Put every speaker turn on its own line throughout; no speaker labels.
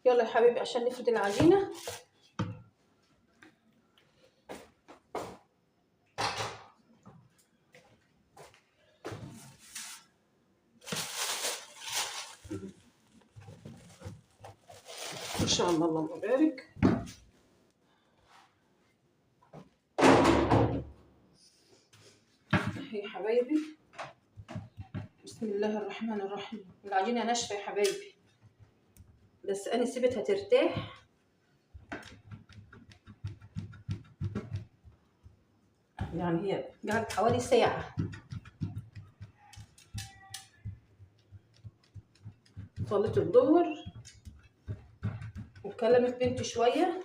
يلا يا حبيبي عشان نفرد العجينة. ما شاء الله اللهم بارك. يا حبايبي بسم الله الرحمن الرحيم. العجينة ناشفة يا حبايبي، بس أنا سيبتها ترتاح يعني، هي قعدت حوالي ساعة. صليت الظهر وكلمت بنتي شوية،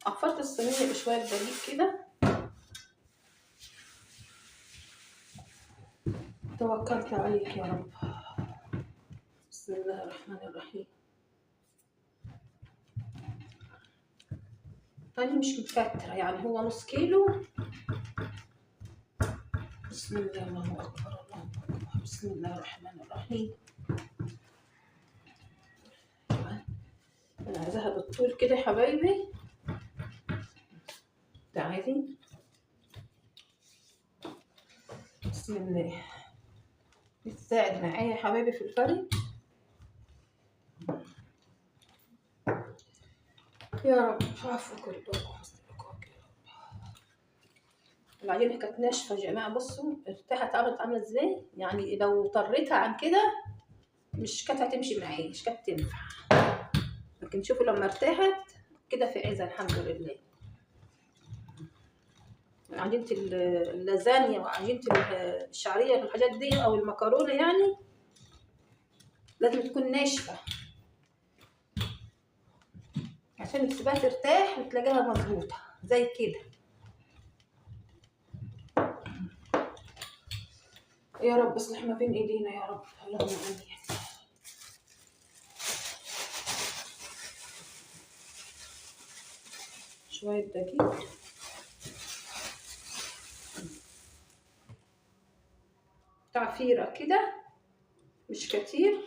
عفرت الصينية بشوية دقيق كده، توكلت عليك يا رب. بسم الله الرحمن الرحيم. أنا مش مكترة يعني، هو نص كيلو. بسم الله الله أكبر الله أكبر. بسم الله الرحمن الرحيم. أنا عايزاها بالطول كده يا حبايبي. تعالي بسم الله، بتساعد معايا يا حبايبي في الفرد. يا رب عفوك الله. العجينة كانت ناشفة يا جماعة، بصوا ارتاحت، عاملة ازاي يعني. لو طريتها عن كده مش كانت هتمشي معايا، مش كانت تنفع. لكن شوفوا لما ارتاحت كده في عزة الحمد لله. عجينة اللازانيا وعجينة الشعرية والحاجات دي أو المكرونة يعني لازم تكون ناشفة عشان تسيبها ترتاح وتلاقيها مظبوطة زي كده. يا رب اصلح ما بين ايدينا يا رب، اللهم امين. شوية دقيق تعفيرة كده مش كتير.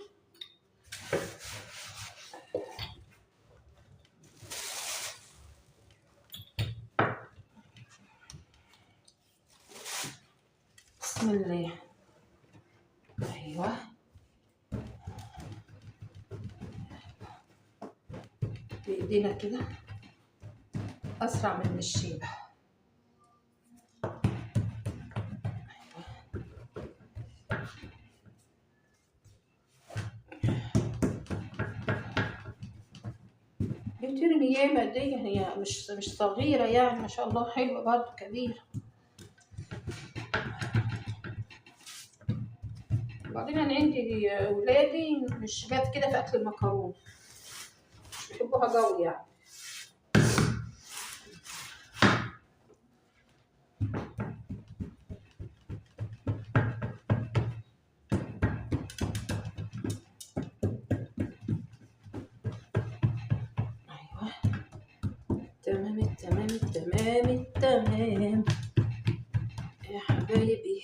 بسم الله. ايوه بايدينا كده اسرع من الشيبة. بترمي ياما دي، هي مش صغيرة يعني، ما شاء الله حلوة برضه كبيرة. وبعدين انا عندي ولادي مش جات كده في اكل المكرونة، مش بيحبوها قوي يعني. ايوه تمام التمام التمام التمام يا حبايبي.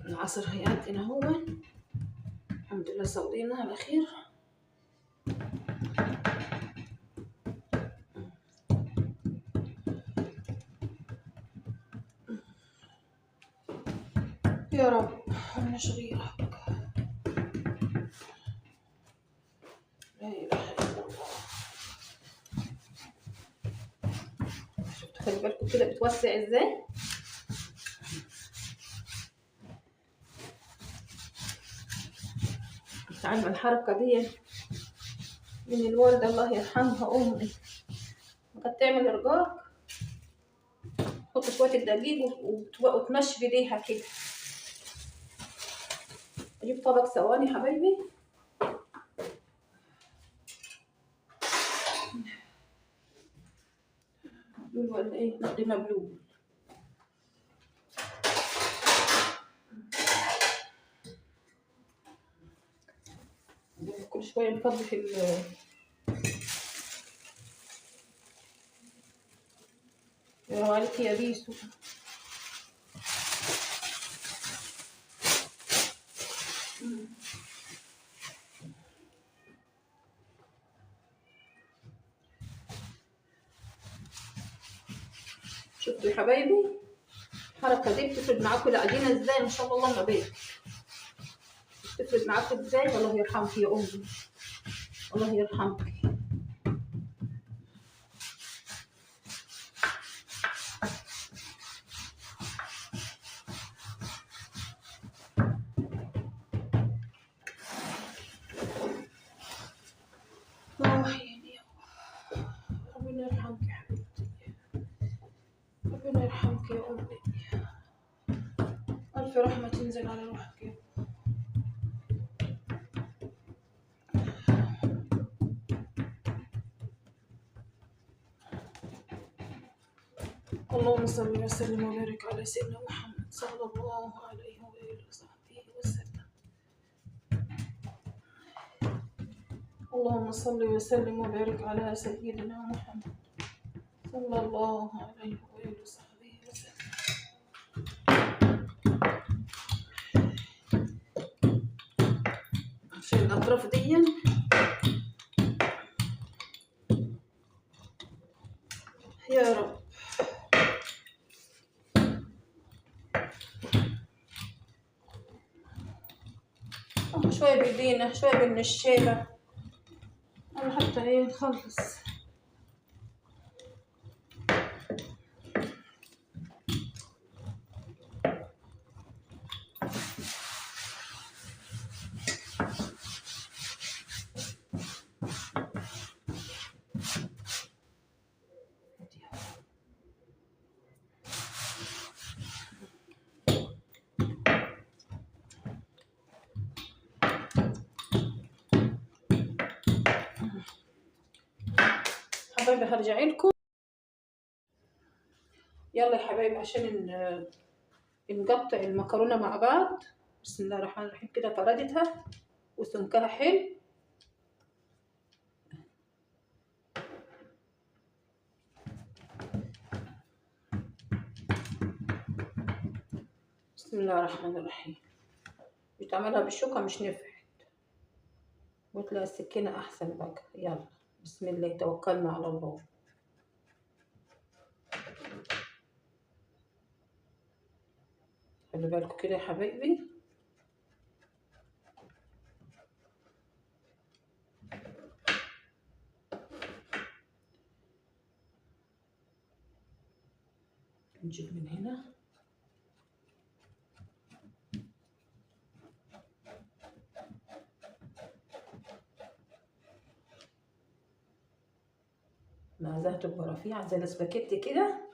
العصر هيعدي اهو، الحمد لله صلينا على خير. يا رب مالناش غيرك، لا اله الا الله. شفتوا خلي بالكم كده بتوسع ازاي. انت عارفه الحركه دي من الوالده الله يرحمها امي، كانت تعمل رقاق تحط شويه الدقيق وتمشي بايديها كده. اجيب طبق ثواني حبايبي. مبلول ولا ايه؟ لا دي مبلول. كل شويه نفضي في يا عليك يا بيسو. شفتوا يا حبايبي الحركة دي بتفرد معاكم العجينة ازاي؟ ما شاء الله ما بيك بتفرد معاكم ازاي. الله يرحمك يا أمي، الله يرحمك. يعني ربنا يرحمك يا حبيبتي، ربنا يرحمك يا أمي. ألف رحمة تنزل على روحك يا اللهم صل وسلم وبارك على سيدنا محمد صلى الله عليه وآله وصحبه وسلم. اللهم صل وسلم وبارك على سيدنا محمد صلى الله عليه وآله وصحبه وسلم. عشان الأطراف دي يا رب. شوية بيدينا شوية بالنشابة أنا حتى إيه نخلص. حبايبي هرجع لكم. يلا يا حبايبي عشان نقطع المكرونة مع بعض. بسم الله الرحمن الرحيم. كده فردتها وسمكها حلو. بسم الله الرحمن الرحيم. بتعملها بالشوكة مش نفعت، وتلاقي السكينة أحسن بقى. يلا بسم الله توكلنا على الله. خلي بالكم كده يا حبايبي. نجيب من هنا أنا عايزاها تبقى رفيعة زي الاسباجيتي كده.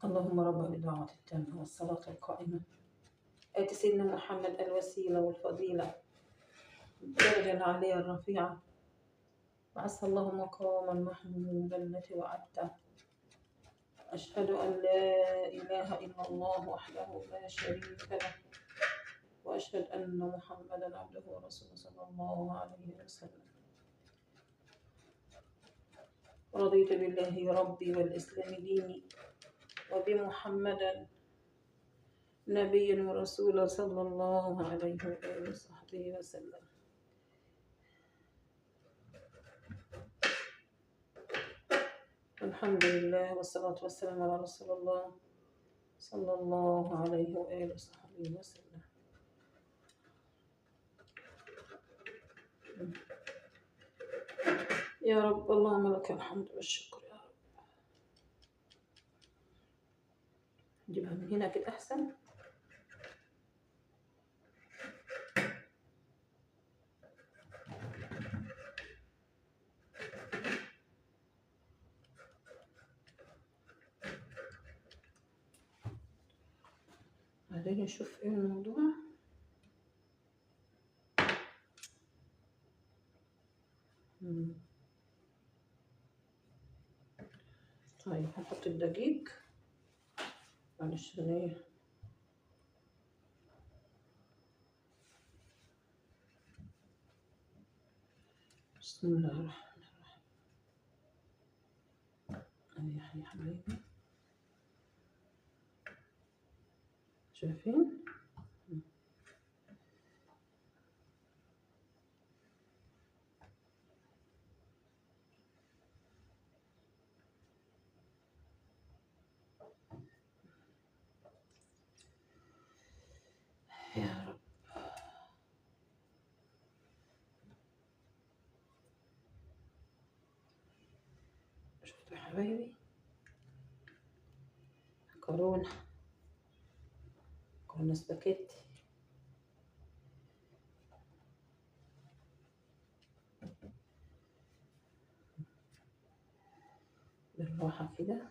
اللهم رب الدعوة التامة والصلاة القائمة آت سيدنا محمد الوسيلة والفضيلة الدرجة العالية الرفيعة وعسى الله مقاما محمودا التي وعدته. أشهد أن لا إله إلا الله وحده لا شريك له وأشهد أن محمدا عبده ورسوله صلى الله عليه وسلم. رضيت بالله ربي والإسلام ديني وبمحمدا نبيا ورسولا صلى الله عليه وآله وصحبه وسلم. الحمد لله والصلاة والسلام على رسول الله صلى الله عليه وآله وصحبه وسلم. يا رب اللهم لك الحمد والشكر يا رب. نجيبها من هنا كده أحسن. بعدين نشوف ايه الموضوع. طيب هنحط الدقيق معلش ايه بسم الله الرحمن الرحيم. يا حبايبي شايفين؟ يا رب. شفتوا يا حبايبي؟ مكرونة سباكيتي. بالراحة كده.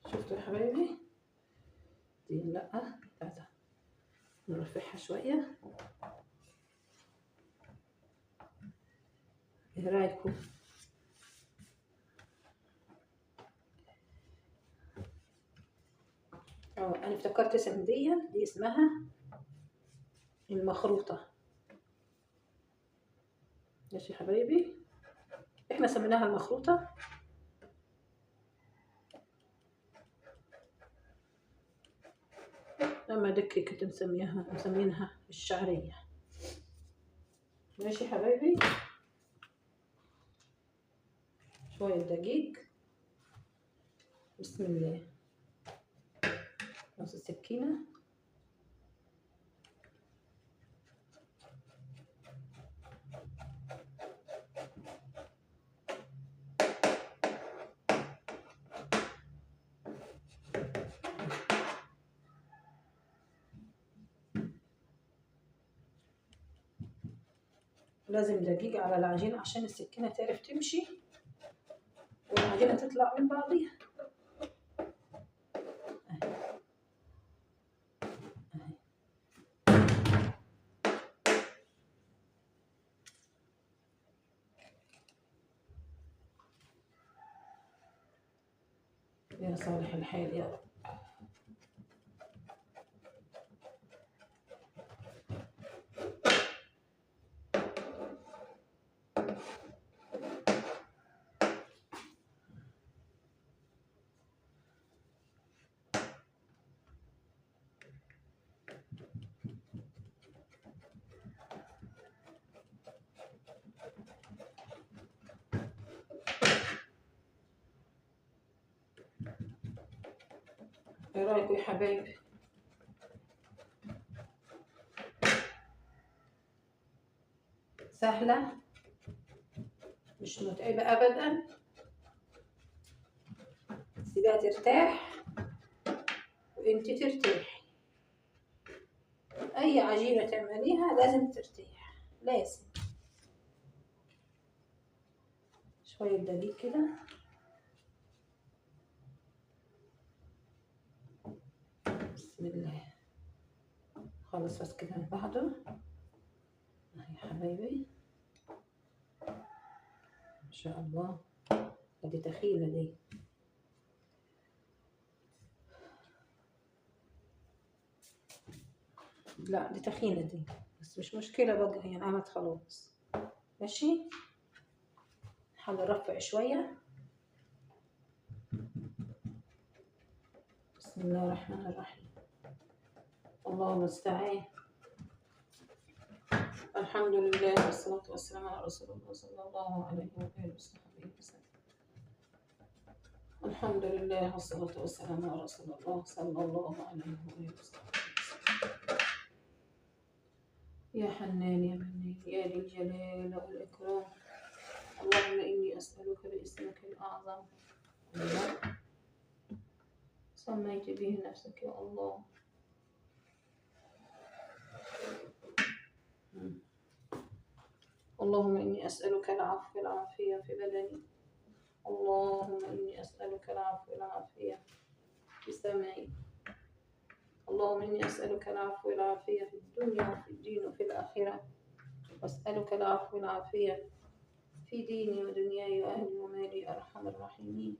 شفتوا يا حبايبي؟ دي لأ بتاعتها نرفعها شوية. ايه رأيكم؟ أنا افتكرت سندية دي اسمها المخروطة. ماشي يا حبايبي، احنا سميناها المخروطة. لما دكي كنت مسمينها الشعرية. ماشي يا حبايبي. شوية دقيق. بسم الله. نص السكينة. لازم دقيق على العجينة عشان السكينة تعرف تمشي والعجينة تطلع من بعضيها. يا صالح الحال يا رب. ايه رايكم يا حبايبي؟ سهلة مش متعبة ابدا. سيبها ترتاح وانت ترتاحي. اي عجينة تعمليها لازم ترتاح، لازم. شوية دقيق كده. بسم الله. خلص بس كده من بعضه. اهي يا حبايبي ما شاء الله. دي تخيلة دي. لا دي تخينة دي، بس مش مشكلة بقى، هي انعمت خلاص. ماشي. هنرفع شوية. بسم الله الرحمن الرحيم. الله المستعان. الحمد لله والصلاة والسلام على رسول الله صلى الله عليه وآله وصحبه وسلم. الحمد لله والصلاة والسلام على رسول الله صلى الله عليه وآله وصحبه وسلم. يا حنان يا منان يا ذي الجلال والإكرام. اللهم إني أسألك باسمك الأعظم سميت به نفسك يا الله. اللهم إني أسألك العفو والعافية في بدني. اللهم إني أسألك العفو والعافية في سمعي اللهم إني أسألك العفو والعافية في الدنيا وفي الدين وفي الآخرة، وأسألك العفو والعافية في ديني ودنياي وأهلي ومالي يا أرحم الراحمين.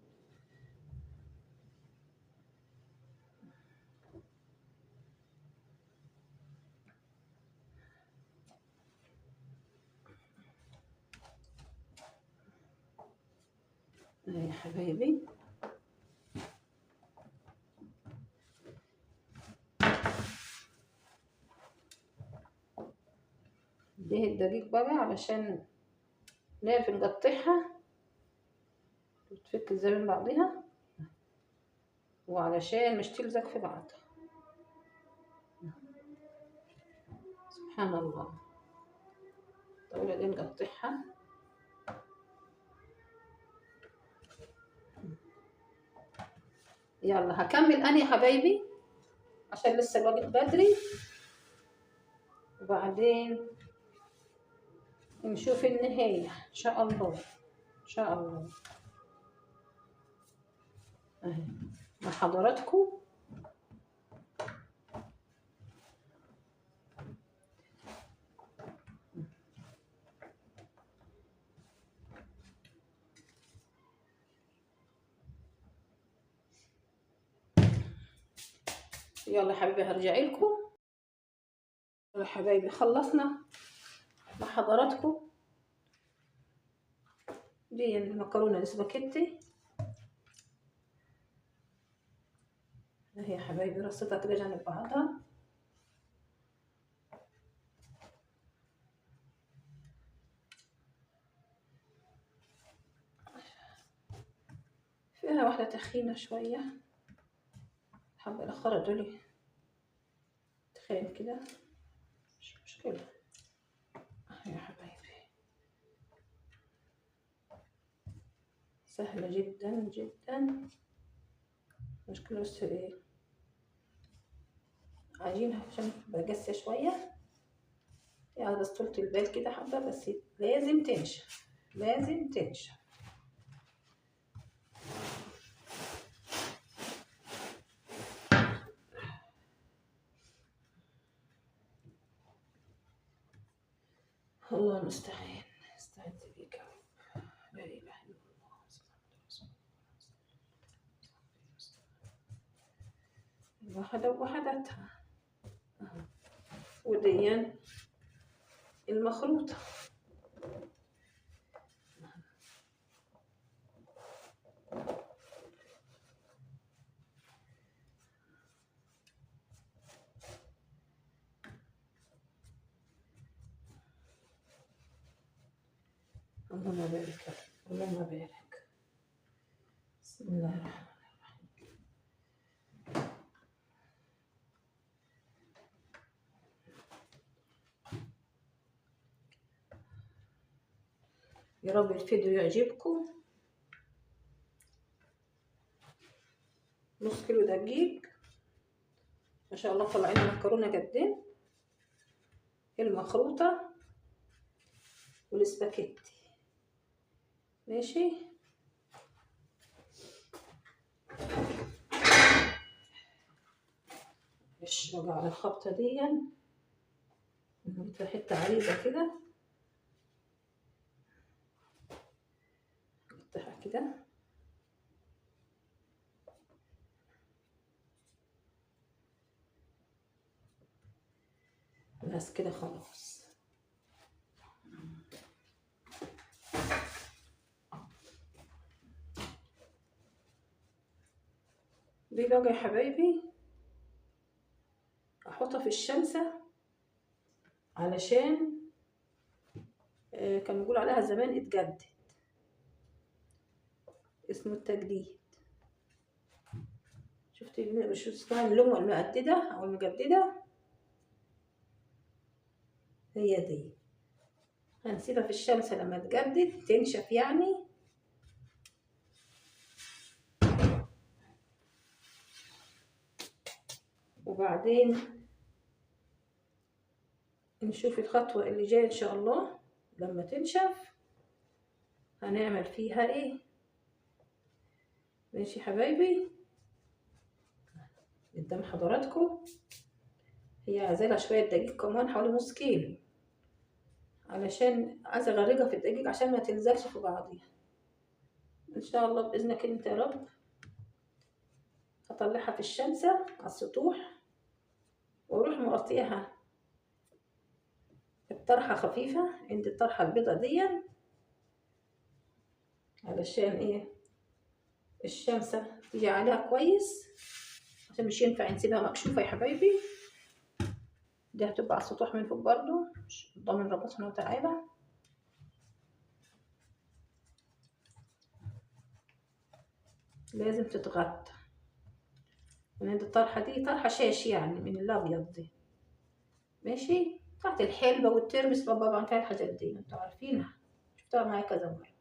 يا حبايبي دي الدقيق بقى علشان نعرف نقطعها وتفك ازاي من بعضها، وعلشان مش تلزق في بعض. سبحان الله. الطاولة دي نقطعها. يلا هكمل أنا يا حبايبي عشان لسه الوقت بدري، وبعدين نشوف النهاية إن شاء الله. إن شاء الله أهي مع حضراتكم. يلا حبيبي هرجع لكم. يلا حبايبي خلصنا مع حضراتكم. دي المكرونة الاسباجيتي اهي يا حبايبي، رصيتها كده جنب بعضها. فيها واحدة تخينة شوية، حابة الأخرى دولي تخين كده مش مشكلة. يا حبايبي سهلة جدا جدا. المشكلة بس ايه، عجينها عشان تبقى قاسية شوية يعني، بس طولة البال كده حبة، بس لازم تنشف لازم تنشف. الله المستعان. استعد بك يا رب. لا إله إلا الله. واحدة وحدتها. ودي المخروطة. اللهم بارك اللهم بارك. بسم الله الرحمن الرحيم. يا رب الفيديو يعجبكم. نص كيلو دقيق ما شاء الله، طلعنا مكرونة قدين، المخروطة والسباكيتي. ماشي. مش بقى على الخبطة دي نحط حتة عريضة كده، نقطعها كده بس كده خلاص. دي بقى يا حبايبي احطها في الشمسة علشان كانوا بيقولوا عليها زمان اتجدد، اسمه التجديد. شفتي شو اسمها، اللمعة المقددة او المجددة، هي دي. هنسيبها في الشمس لما تجدد تنشف يعني. وبعدين نشوف الخطوة اللي جاية ان شاء الله لما تنشف هنعمل فيها ايه. ماشي حبايبي. قدام حضراتكم. هي عايزة شوية دقيق كمان حوالي نص كيلو، علشان عايزة اغرقها في الدقيق عشان ما تلزقش في بعضيها. ان شاء الله باذنك انت يا رب. هطلعها في الشمس على السطوح، واروح مغطيها بطرحة خفيفة. عندي الطرحة البيضة دي، علشان ايه؟ الشمس تيجي عليها كويس، عشان مش ينفع نسيبها مكشوفة يا حبايبي. دي هتبقى على السطوح من فوق برضو، مش ضامن ربنا سبحانه وتعالى. لازم تتغطى. من الطرحة دي طرحة شاش يعني من الأبيض دي، ماشي. بتاعت الحلبة والترمس بابا بعمل فيها الحاجات دي، انتوا عارفينها، شفتها معايا كذا مرة.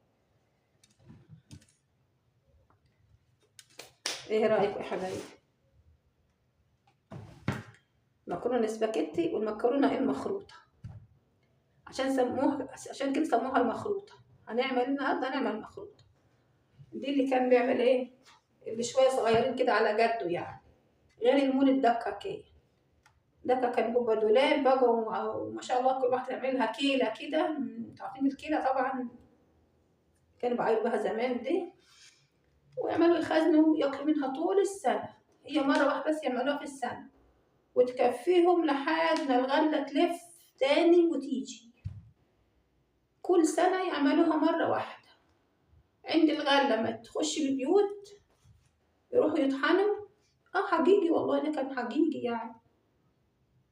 ايه رأيكم يا حبايبي؟ مكرونة سباكيتي والمكرونة المخروطة، عشان كده سموها المخروطة. هنعمل النهارده هنعمل مخروطة. دي اللي كان بيعمل ايه؟ اللي شوية صغيرين كده على جده يعني، غير المول الدكة كده. دكة كان بيبقى دولاب بقى، وما شاء الله كل واحدة تعملها كيلة كده. انتوا عارفين الكيلة طبعا، كانوا بعيروا بها زمان دي، ويعملوا يخزنوا ياكلوا منها طول السنة. هي مرة واحدة بس يعملوها في السنة، وتكفيهم لحد ما الغلة تلف تاني وتيجي. كل سنة يعملوها مرة واحدة. عند الغلة لما تخش البيوت يروحوا يطحنوا. حقيقي والله، ده كان حقيقي يعني.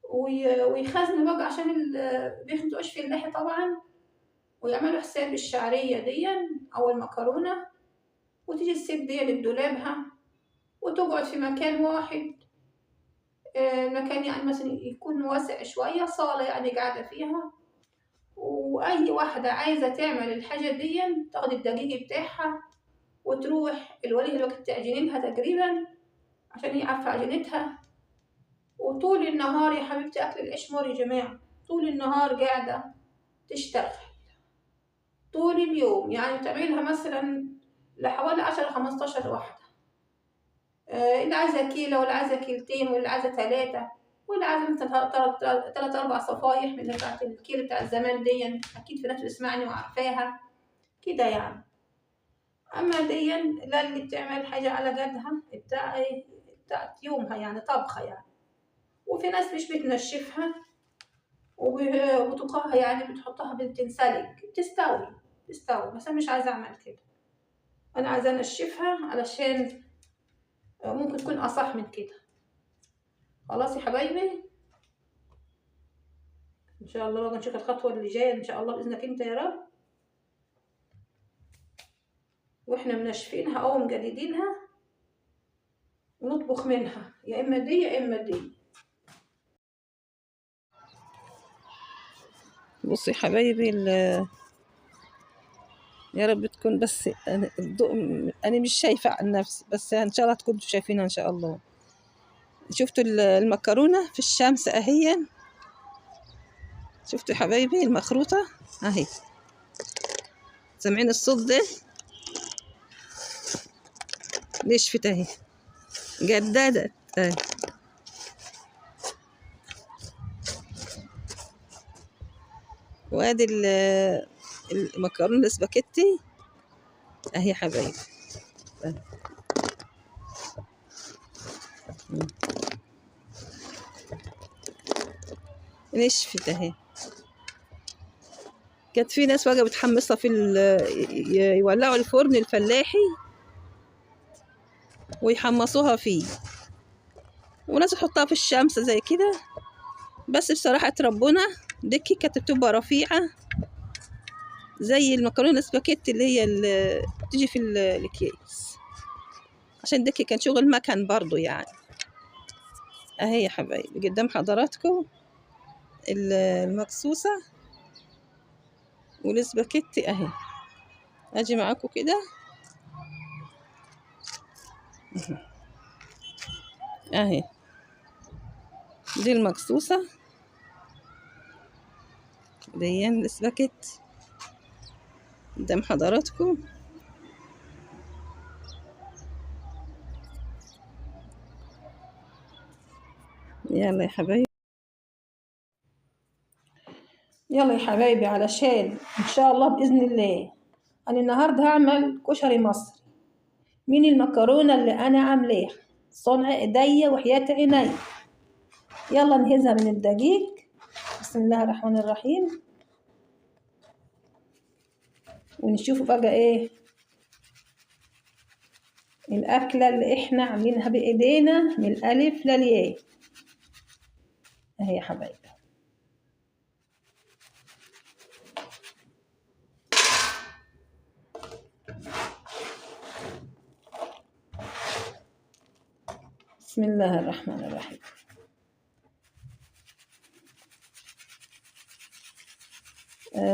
ويخزنوا بقى عشان بياخدوش في اللحية طبعا، ويعملوا حساب الشعرية دي أو المكرونة، وتيجي الست دي لدولابها وتقعد في مكان واحد. مكان يعني مثلا يكون واسع شوية، صالة يعني قاعدة فيها. وأي واحدة عايزة تعمل الحاجة دي تاخد الدقيق بتاعها وتروح الوليه الوقت تعجنينها تقريبا، عشان هي عارفة عجينتها. وطول النهار يا حبيبتي أكل العيش مر يا جماعة، طول النهار قاعدة تشتغل طول اليوم. يعني تعملها مثلا لحوالي 10-15 واحدة. اللي عايزة كيلو، واللي عايزة كيلتين، واللي عايزة 3، واللي عايزة مثلا 3-4 صفايح من اللي بتاعت الكيلو بتاع الزمان دي. أكيد في ناس بتسمعني وعارفاها كده يعني. أما دي لا، اللي بتعمل حاجة على قدها بتاعت يومها يعني، طبخة يعني. وفي ناس مش بتنشفها وبتقاها يعني، بتحطها بتنسلق تستوي. بس أنا مش عايزة أعمل كده، أنا عايزة أنشفها علشان ممكن تكون أصح من كده. خلاص يا حبايبي، إن شاء الله بقى نشوف الخطوة اللي جاية إن شاء الله بإذنك أنت يا رب. وإحنا منشفينها أو مجددينها ونطبخ منها، يا إما دي يا إما دي. بصي حبايبي، يا رب تكون، بس أنا مش شايفة عن نفسي، بس إن شاء الله تكونوا شايفينها إن شاء الله. شفتوا المكرونة في الشمس أهي؟ شفتوا يا حبايبي المخروطة أهي؟ سامعين الصوت ده؟ نشفت أهي، جددت أهي. وادي المكرونة السباكيتي اهي يا حبايبي. نشفت اهي. كانت في ناس بقى بتحمصها يولعوا الفرن الفلاحي ويحمصوها فيه، وناس تحطها في الشمس زي كده. بس بصراحة ربنا ديكي كانت بتبقى رفيعة زي المكرونة السباكيتي اللي بتيجي في الكيس، عشان ديكي كان شغل مكن برضو يعني. اهي يا حبايبي قدام حضراتكم المقصوصة والسباكيتي اهي. اجي معاكم كده اهي، دي المقصوصة دي السباكيتي قدام حضراتكم. يلا يا حبايبي، يلا يا حبايبي، علشان ان شاء الله باذن الله انا النهارده هعمل كشري مصري من المكرونه اللي انا عاملاها صنع ايديا وحياة عيني. يلا نهزها من الدقيق. بسم الله الرحمن الرحيم. ونشوف بقى ايه الاكله اللي احنا عاملينها بايدينا من الالف للياء اهي يا حبايبي. بسم الله الرحمن الرحيم.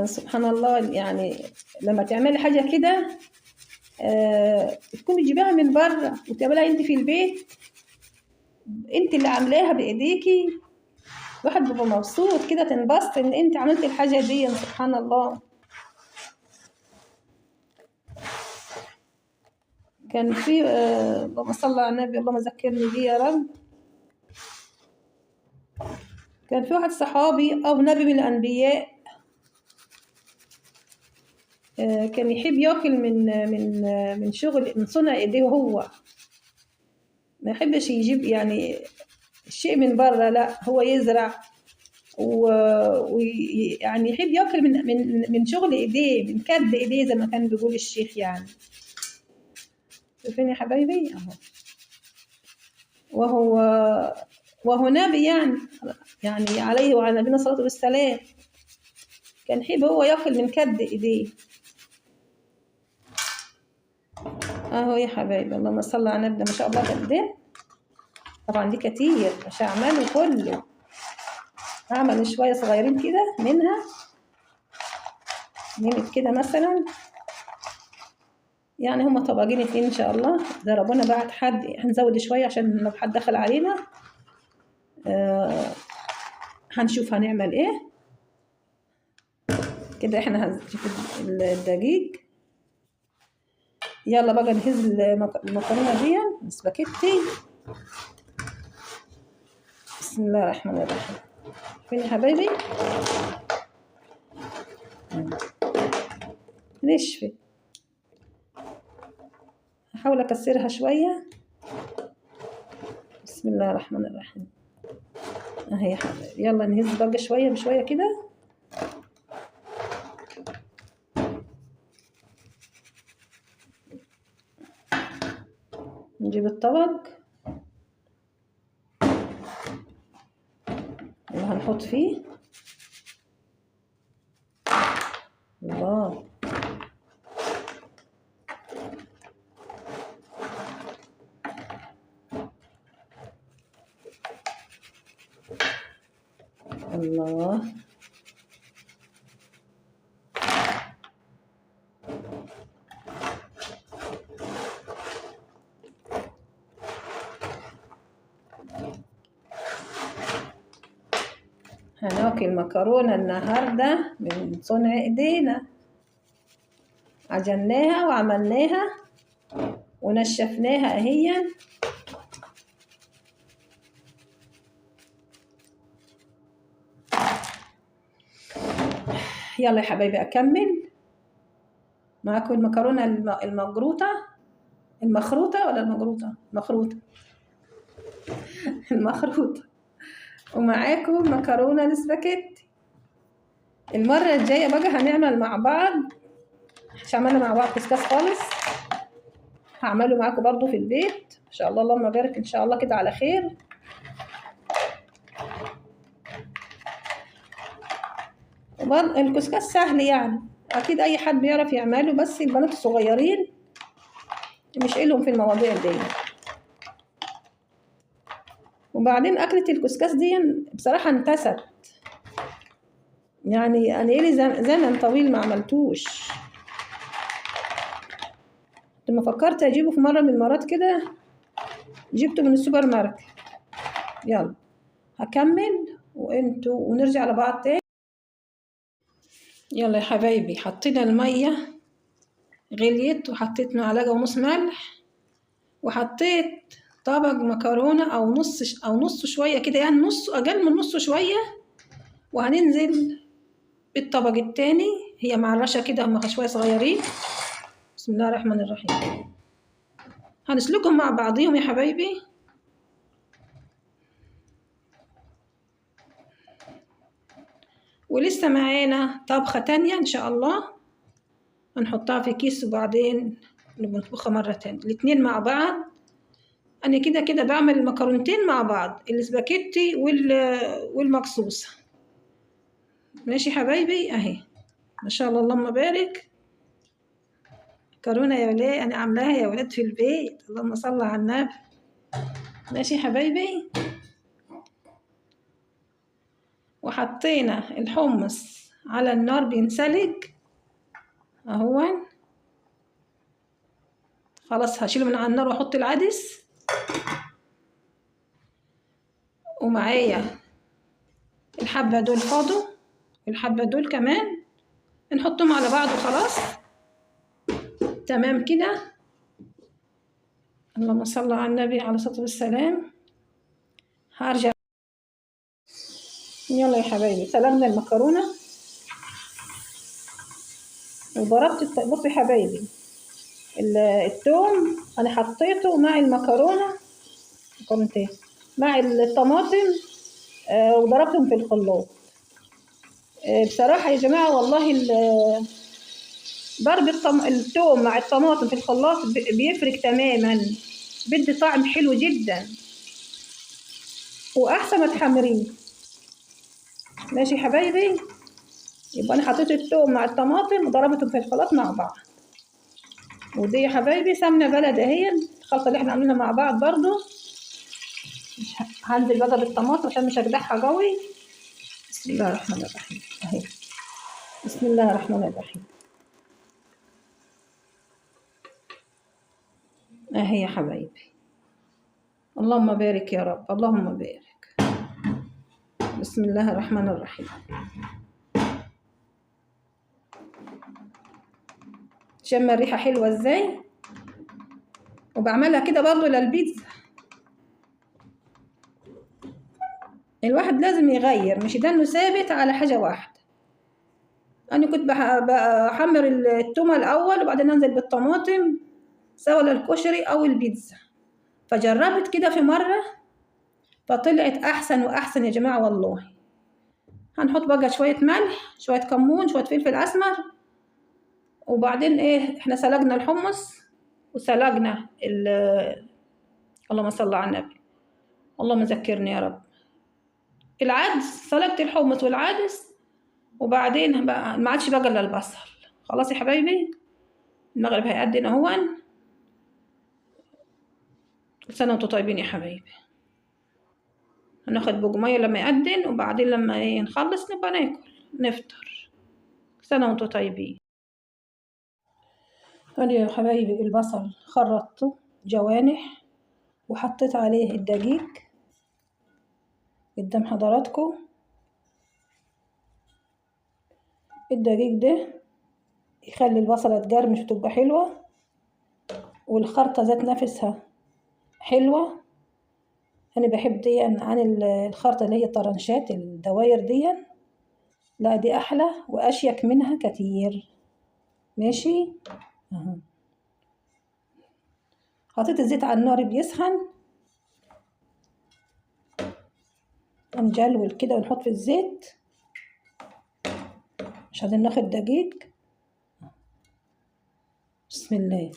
سبحان الله، يعني لما تعملي حاجة كده تكون بتجيبها من بره وتعملها انت في البيت، انت اللي عاملاها بايديكي، الواحد بيبقى مبسوط كده، تنبسط ان انت عملتي الحاجة دي. سبحان الله. كان في اللهم صل على النبي، اللهم ذكرني بيه يا رب. كان في واحد صحابي او نبي من الانبياء كان يحب ياكل من شغل، من صنع ايديه هو، ما يحبش يجيب يعني الشيء من بره، لا هو يزرع ويعني يحب ياكل من شغل ايديه، من كد ايديه زي ما كان بيقول الشيخ يعني. شايفين يا حبايبي اهو. وهو نبي يعني عليه وعلى نبينا الصلاة والسلام، كان يحب هو ياكل من كد ايديه اهو يا حبايبي. اللهم صل على النبي. ما شاء الله قدين، طبعا دي كتير مش هعمله كله، هعمل شوية صغيرين كده منها، نمت كده مثلا، يعني هما طبقين 2 ان شاء الله. ده ربنا بعت حد، هنزود شوية عشان لو حد دخل علينا هنشوف هنعمل ايه كده. احنا هنشوف الدقيق. يلا بقى نهز المكرونة دي السباكيتي. بسم الله الرحمن الرحيم. فين يا حبايبي؟ نشفت، هحاول اكسرها شوية. بسم الله الرحمن الرحيم اهي يا حبايبي. يلا نهز بقى شوية بشوية كده. نجيب الطبق اللي هنحط فيه. الله، الله، هناكل مكرونة النهاردة من صنع ايدينا، عجناها وعملناها ونشفناها اهي. يلا يا حبايبي اكمل معاكم المكرونة المخروطة ولا المخروطة المخروطة، ومعاكم مكرونة السباكيتي. المرة الجاية بقى هنعمل مع بعض، مش عملنا مع بعض كسكاس خالص، هعمله معاكم برضو في البيت ان شاء الله. اللهم بارك ان شاء الله كده على خير. الكسكاس سهل يعني، اكيد اي حد بيعرف يعمله، بس البنات الصغيرين مش إلهم في المواضيع دي. وبعدين اكلة الكسكاس دي بصراحة انتست، يعني انا لي زمن طويل ما عملتوش. لما فكرت اجيبه في مرة من المرات كده، جبته من السوبر ماركت. يلا هكمل وانتوا ونرجع لبعض تاني. يلا يا حبايبي، حطينا المية غليت، وحطيت معلقة ونص ملح، وحطيت طبق مكرونة أو نص شوية كده، يعني نص أقل من نص شوية. وهننزل بالطبق التاني، هي معرشة كده هم شوية صغيرين. بسم الله الرحمن الرحيم. هنسلقهم مع بعضيهم يا حبايبي. ولسه معانا طبخة تانية إن شاء الله هنحطها في كيس وبعدين نطبخها مرة تانية الاتنين مع بعض. أنا كده بعمل المكرونتين مع بعض، الاسباجيتي والمقصوصة. ماشي حبايبي، أهي ما شاء الله اللهم بارك. مكرونة يا ولاد أنا عاملاها يا ولاد في البيت، اللهم صل على النبي. ماشي حبايبي. وحطينا الحمص على النار بينسلق اهون. خلاص هشيله من على النار واحط العدس. ومعايا الحبة دول فاضوا، والحبة دول كمان نحطهم على بعض وخلاص. تمام كده. اللهم صل على النبي عليه الصلاة والسلام. هرجع. يلا يا حبايبي، سلقنا المكرونة وضربت. بصي يا حبايبي، الثوم انا حطيته مع المكرونة مع الطماطم، وضربتهم في الخلاط. بصراحة يا جماعة والله ضرب الثوم مع الطماطم في الخلاط بيفرق تماما، بدي طعم حلو جدا واحسن ما تحمريه. ماشي يا حبايبي. يبقى انا حطيت الثوم مع الطماطم وضربتهم في الخلاط مع بعض. ودي يا حبايبي سمنة بلد اهي، الخلطة اللي احنا عاملينها مع بعض برضو. هنزل بقى بالطماطم عشان مش هجدعها قوي. بسم الله الرحمن الرحيم اهي. بسم الله الرحمن الرحيم اهي يا حبايبي. اللهم بارك يا رب، اللهم بارك. بسم الله الرحمن الرحيم. شم الريحة حلوة ازاي. وبعملها كده برضو للبيتزا. الواحد لازم يغير، مش ده انه ثابت على حاجة واحدة. انا كنت بحمر التومة الاول وبعدين انزل بالطماطم سواء للكشري او البيتزا، فجربت كده في مرة فطلعت احسن واحسن يا جماعة والله. هنحط بقى شوية ملح، شوية كمون، شوية فلفل اسمر. وبعدين ايه، احنا سلقنا الحمص وسلقنا اللهم صل على النبي، اللهم ذكرني يا رب. العدس، سلقت الحمص والعدس وبعدين بقى ما عادش بقى الا البصل. خلاص يا حبايبي، المغرب هيأذن اهون. كل سنة وانتم طيبين يا حبايبي. هناخد بقى لما يأذن وبعدين لما ايه نخلص نبقى ناكل نفطر. كل سنة وانتم طيبين. ادي يا حبايبي البصل خرطته جوانح وحطيت عليه الدقيق قدام حضراتكم. الدقيق ده يخلي البصلة تقرمش وتبقى حلوة، والخرطة ذات نفسها حلوة. أنا بحب دي عن الخرطة اللي هي طرنشات الدواير دي، لا دي أحلى وأشيك منها كتير. ماشي. حطيت الزيت على النار بيسخن، نجلول كده ونحط في الزيت مش عايزين ناخد دقيق. بسم الله.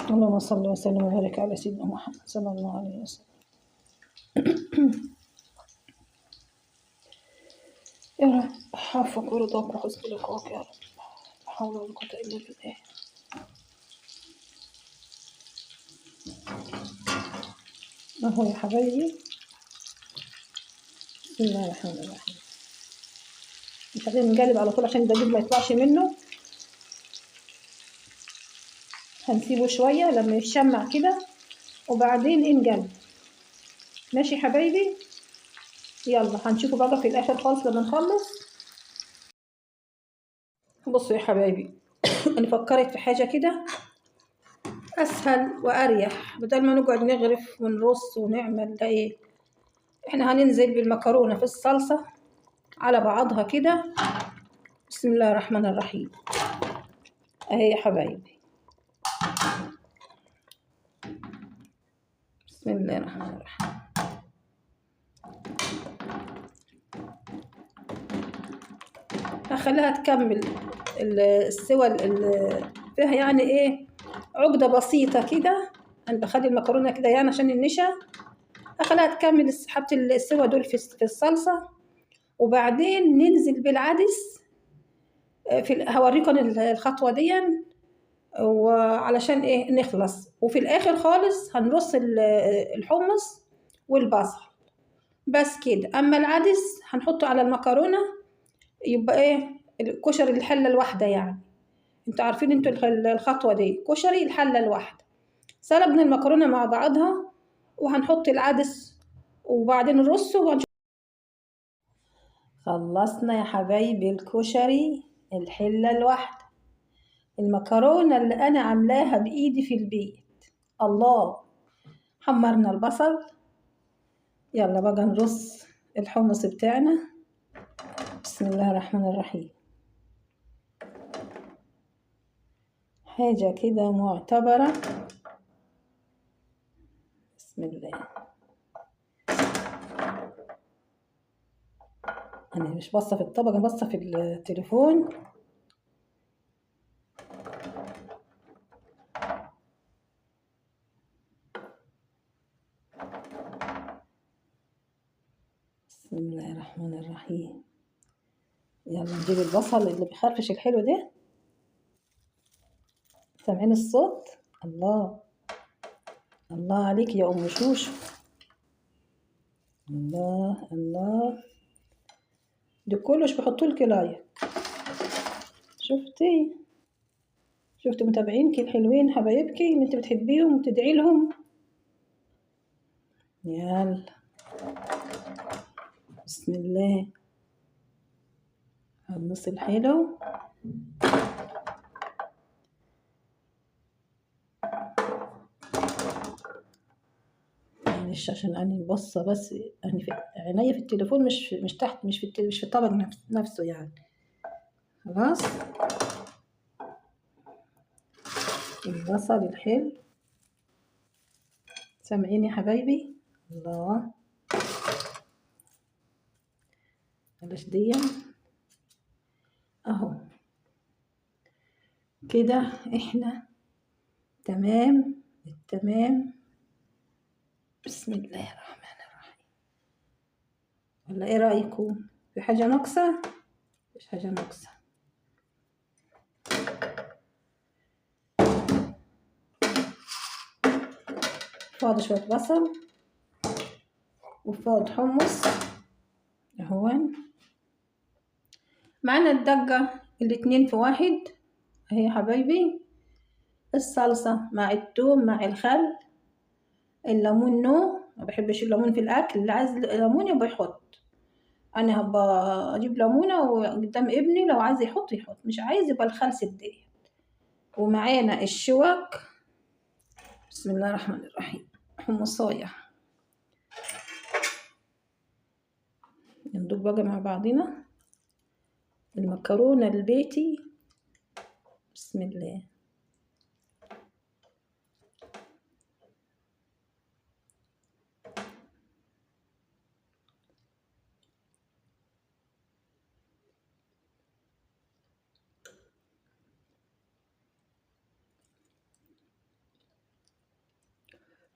اللهم صل وسلم وبارك على سيدنا محمد صلى الله عليه وسلم. يا رب عفوك ورضاك وحسن لقاك يا رب، لا حول ولا قوة إلا بالله. اهو يا حبايبي. بسم الله الرحمن الرحيم. مش عايزين نقلب على طول عشان الدقيق ما يطلعش منه. هنسيبه شوية لما يشمع كده وبعدين نقلب. ماشي يا حبايبي. يلا هنشوفه بقى في الاخر خالص لما نخلص. بصوا يا حبايبي، انا فكرت في حاجة كده اسهل واريح، بدل ما نقعد نغرف ونرص ونعمل ده ايه. احنا هننزل بالمكرونة في الصلصة على بعضها كده. بسم الله الرحمن الرحيم. اهي يا حبايبي، بسم الله الرحمن الرحيم. هخليها تكمل السوى فيها يعني ايه، عقدة بسيطة كده. انا بخلي المكرونة كده يعني عشان النشا، هخليها تكمل حبة السوى دول في الصلصة، وبعدين ننزل بالعدس. هوريكم الخطوة دي وعلشان ايه نخلص. وفي الاخر خالص هنرص الحمص والبصل بس كده. اما العدس هنحطه على المكرونة، يبقى ايه الكشري الحلة الواحدة يعني. انتوا عارفين انتوا الخطوة دي، كشري الحلة الواحدة. سلقنا المكرونة مع بعضها وهنحط العدس وبعدين نرصه خلصنا يا حبايبي الكشري الحلة الواحدة. المكرونة اللي أنا عاملاها بإيدي في البيت. الله. حمرنا البصل، يلا بقى نرص الحمص بتاعنا. بسم الله الرحمن الرحيم. حاجة كده معتبرة. بسم الله. أنا مش باصة في الطبق، أنا باصة في التليفون. بسم الله الرحمن الرحيم. يلا نجيب البصل اللي بيخرفش الحلو ده. سامعين الصوت؟ الله الله عليك يا أم شوشو. الله الله، ده كله مش بحطولك لايك. شفتي متابعينك الحلوين حبايبك اللي انت بتحبيهم وتدعي لهم. يلا بسم الله. النص الحلو. معلش عشان أنا بصة بس، أنا في عينيا في التليفون، مش تحت، مش في الطبق نفسه يعني. خلاص. البصل الحلو، سامعين يا حبايبي؟ الله. بلاش دي اهو كده. احنا تمام التمام. بسم الله الرحمن الرحيم. ولا ايه رأيكم؟ في حاجة ناقصة؟ مفيش حاجة ناقصة. فاض شوية بصل وفاض حمص اهون. معانا الدقة الاتنين في واحد اهي يا حبايبي. الصلصة مع التوم مع الخل. الليمون ما بحبش الليمون في الاكل، اللي عايز ليمون يبقى يحط. انا هبقى اجيب ليمونه وقدام ابني، لو عايز يحط يحط، مش عايز يبقى الخل دي. ومعانا الشوك. بسم الله الرحمن الرحيم. حمصايه. ندوب بقى مع بعضنا المكرونه البيتي. بسم الله.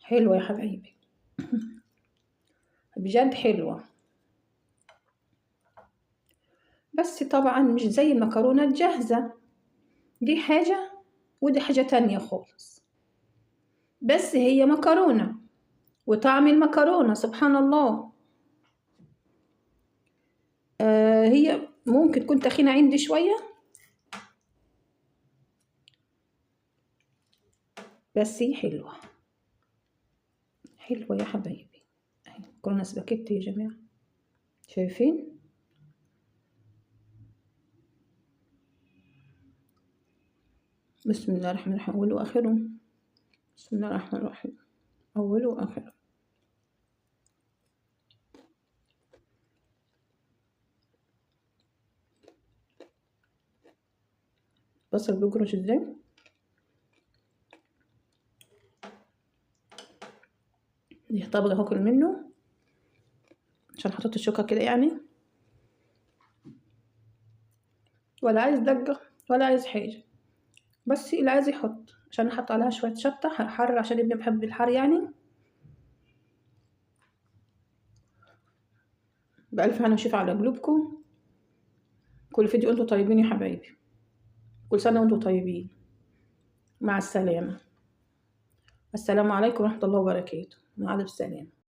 حلوه يا حبايبي، بجد حلوه، بس طبعا مش زي المكرونه الجاهزه. دي حاجه ودي حاجه تانية خالص، بس هي مكرونه وطعم المكرونه سبحان الله. هي ممكن تكون تخينه عندي شويه، بس هي حلوه حلوة يا حبايبي. اهي مكرونة سباكيتي يا جماعة، شايفين؟ بسم الله الرحمن الرحيم، أوله وآخره. بسم الله الرحمن الرحيم، أوله وآخره. بصل بيجرش ازاي. دي طبقة هاكل منه عشان حطيت الشوكة كده يعني، ولا عايز دقة ولا عايز حاجة، بس اللي عايز يحط، عشان احط عليها شوية شطة حر عشان ابني بحب الحر يعني. بألف هنا وشفا على قلوبكم. كل فيديو انتوا طيبين يا حبايبي، كل سنة وانتوا طيبين. مع السلامة. السلام عليكم ورحمة الله وبركاته. مع الف سلامة.